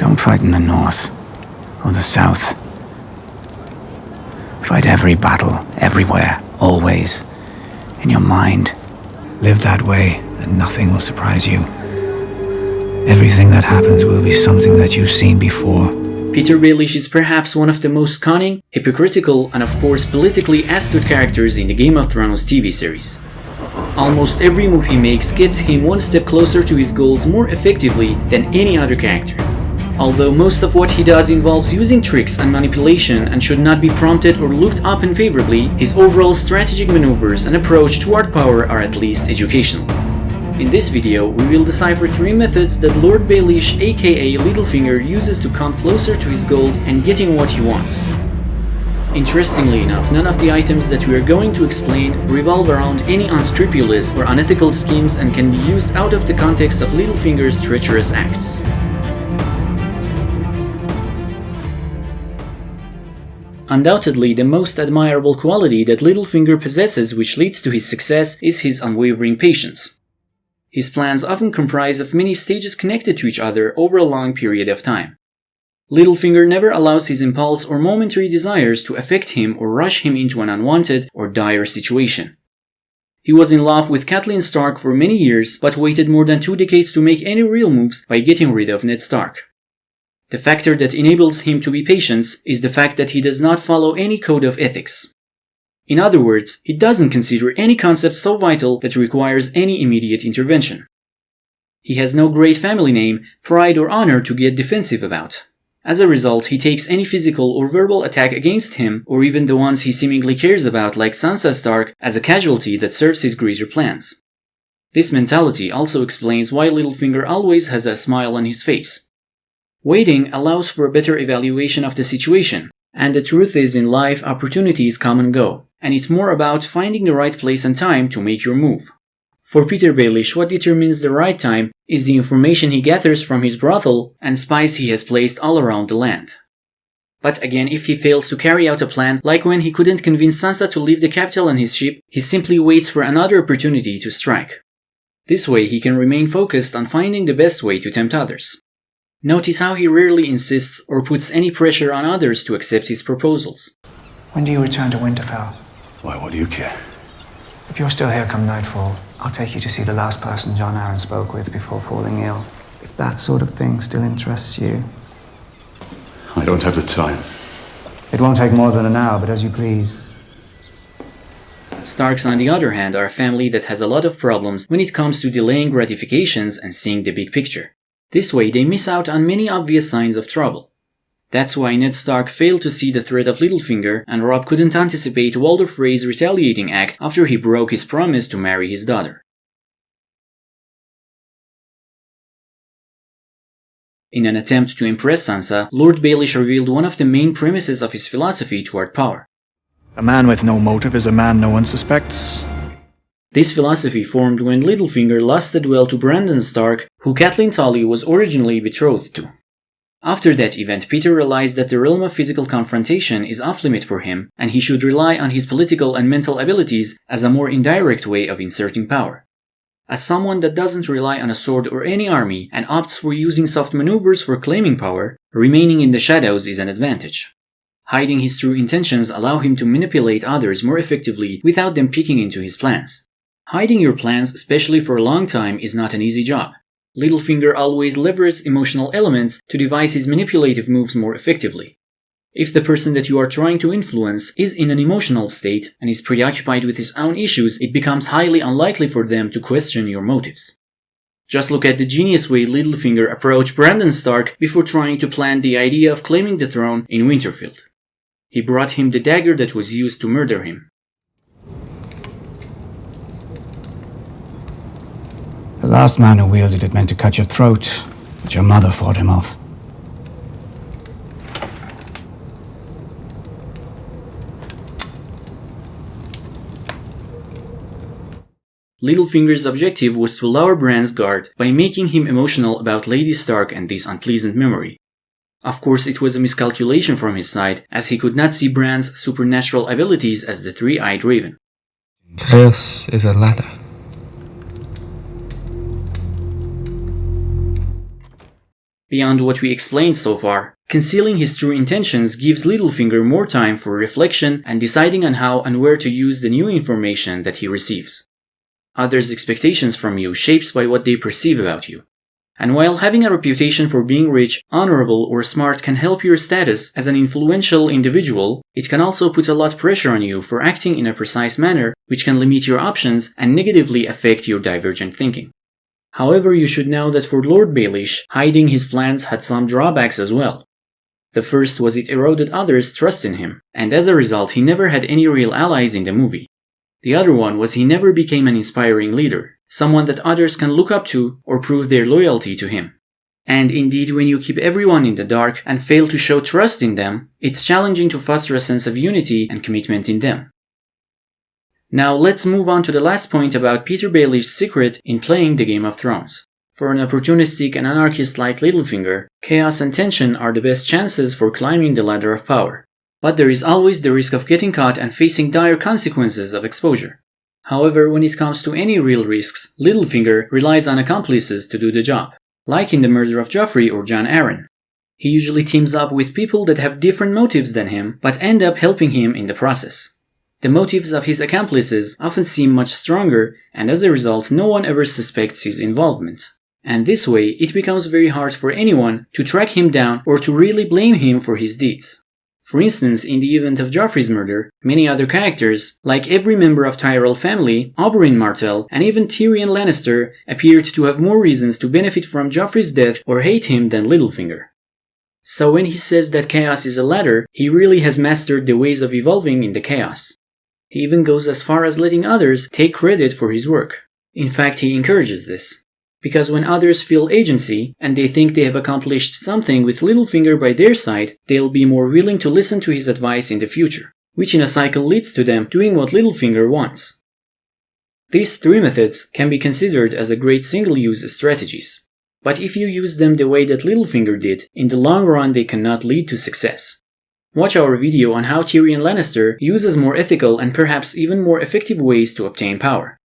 Don't fight in the north or the south. Fight every battle, everywhere, always, in your mind. Live that way, and nothing will surprise you. Everything that happens will be something that you've seen before. Petyr Baelish is perhaps one of the most cunning, hypocritical, and of course politically astute characters in the Game of Thrones TV series. Almost every move he makes gets him one step closer to his goals more effectively than any other character. Although most of what he does involves using tricks and manipulation and should not be prompted or looked up unfavorably, his overall strategic maneuvers and approach toward power are at least educational. In this video, we will decipher 3 methods that Lord Baelish aka Littlefinger uses to come closer to his goals and getting what he wants. Interestingly enough, none of the items that we are going to explain revolve around any unscrupulous or unethical schemes and can be used out of the context of Littlefinger's treacherous acts. Undoubtedly, the most admirable quality that Littlefinger possesses which leads to his success is his unwavering patience. His plans often comprise of many stages connected to each other over a long period of time. Littlefinger never allows his impulse or momentary desires to affect him or rush him into an unwanted or dire situation. He was in love with Catelyn Stark for many years, but waited more than 2 decades to make any real moves by getting rid of Ned Stark. The factor that enables him to be patient is the fact that he does not follow any code of ethics. In other words, he doesn't consider any concept so vital that requires any immediate intervention. He has no great family name, pride or honor to get defensive about. As a result, he takes any physical or verbal attack against him, or even the ones he seemingly cares about like Sansa Stark, as a casualty that serves his greater plans. This mentality also explains why Littlefinger always has a smile on his face. Waiting allows for a better evaluation of the situation, and the truth is in life opportunities come and go, and it's more about finding the right place and time to make your move. For Petyr Baelish, what determines the right time is the information he gathers from his brothel and spies he has placed all around the land. But again, if he fails to carry out a plan, like when he couldn't convince Sansa to leave the capital on his ship, he simply waits for another opportunity to strike. This way he can remain focused on finding the best way to tempt others. Notice how he rarely insists or puts any pressure on others to accept his proposals. When do you return to Winterfell? Why, what do you care? If you're still here come nightfall, I'll take you to see the last person John Arryn spoke with before falling ill. If that sort of thing still interests you. I don't have the time. It won't take more than an hour, but as you please. Starks, on the other hand, are a family that has a lot of problems when it comes to delaying gratifications and seeing the big picture. This way, they miss out on many obvious signs of trouble. That's why Ned Stark failed to see the threat of Littlefinger, and Robb couldn't anticipate Walder Frey's retaliating act after he broke his promise to marry his daughter. In an attempt to impress Sansa, Lord Baelish revealed one of the main premises of his philosophy toward power. A man with no motive is a man no one suspects. This philosophy formed when Littlefinger lost the duel to Brandon Stark, who Catelyn Tully was originally betrothed to. After that event, Petyr realized that the realm of physical confrontation is off-limit for him, and he should rely on his political and mental abilities as a more indirect way of inserting power. As someone that doesn't rely on a sword or any army and opts for using soft maneuvers for claiming power, remaining in the shadows is an advantage. Hiding his true intentions allow him to manipulate others more effectively without them peeking into his plans. Hiding your plans, especially for a long time, is not an easy job. Littlefinger always leverages emotional elements to devise his manipulative moves more effectively. If the person that you are trying to influence is in an emotional state and is preoccupied with his own issues, it becomes highly unlikely for them to question your motives. Just look at the genius way Littlefinger approached Brandon Stark before trying to plant the idea of claiming the throne in Winterfell. He brought him the dagger that was used to murder him. The last man who wielded it meant to cut your throat, but your mother fought him off. Littlefinger's objective was to lower Bran's guard by making him emotional about Lady Stark and this unpleasant memory. Of course, it was a miscalculation from his side, as he could not see Bran's supernatural abilities as the three-eyed raven. Chaos is a ladder. Beyond what we explained so far, concealing his true intentions gives Littlefinger more time for reflection and deciding on how and where to use the new information that he receives. Others' expectations from you shapes by what they perceive about you. And while having a reputation for being rich, honorable, or smart can help your status as an influential individual, it can also put a lot of pressure on you for acting in a precise manner, which can limit your options and negatively affect your divergent thinking. However, you should know that for Lord Baelish, hiding his plans had some drawbacks as well. The first was it eroded others' trust in him, and as a result he never had any real allies in the movie. The other one was he never became an inspiring leader, someone that others can look up to or prove their loyalty to him. And indeed, when you keep everyone in the dark and fail to show trust in them, it's challenging to foster a sense of unity and commitment in them. Now let's move on to the last point about Petyr Baelish's secret in playing the Game of Thrones. For an opportunistic and anarchist like Littlefinger, chaos and tension are the best chances for climbing the ladder of power. But there is always the risk of getting caught and facing dire consequences of exposure. However, when it comes to any real risks, Littlefinger relies on accomplices to do the job, like in the murder of Joffrey or Jon Arryn. He usually teams up with people that have different motives than him, but end up helping him in the process. The motives of his accomplices often seem much stronger, and as a result no one ever suspects his involvement. And this way, it becomes very hard for anyone to track him down or to really blame him for his deeds. For instance, in the event of Joffrey's murder, many other characters, like every member of Tyrell family, Oberyn Martell, and even Tyrion Lannister, appeared to have more reasons to benefit from Joffrey's death or hate him than Littlefinger. So when he says that chaos is a ladder, he really has mastered the ways of evolving in the chaos. He even goes as far as letting others take credit for his work. In fact, he encourages this. Because when others feel agency, and they think they have accomplished something with Littlefinger by their side, they'll be more willing to listen to his advice in the future, which in a cycle leads to them doing what Littlefinger wants. These three methods can be considered as a great single-use strategies. But if you use them the way that Littlefinger did, in the long run they cannot lead to success. Watch our video on how Tyrion Lannister uses more ethical and perhaps even more effective ways to obtain power.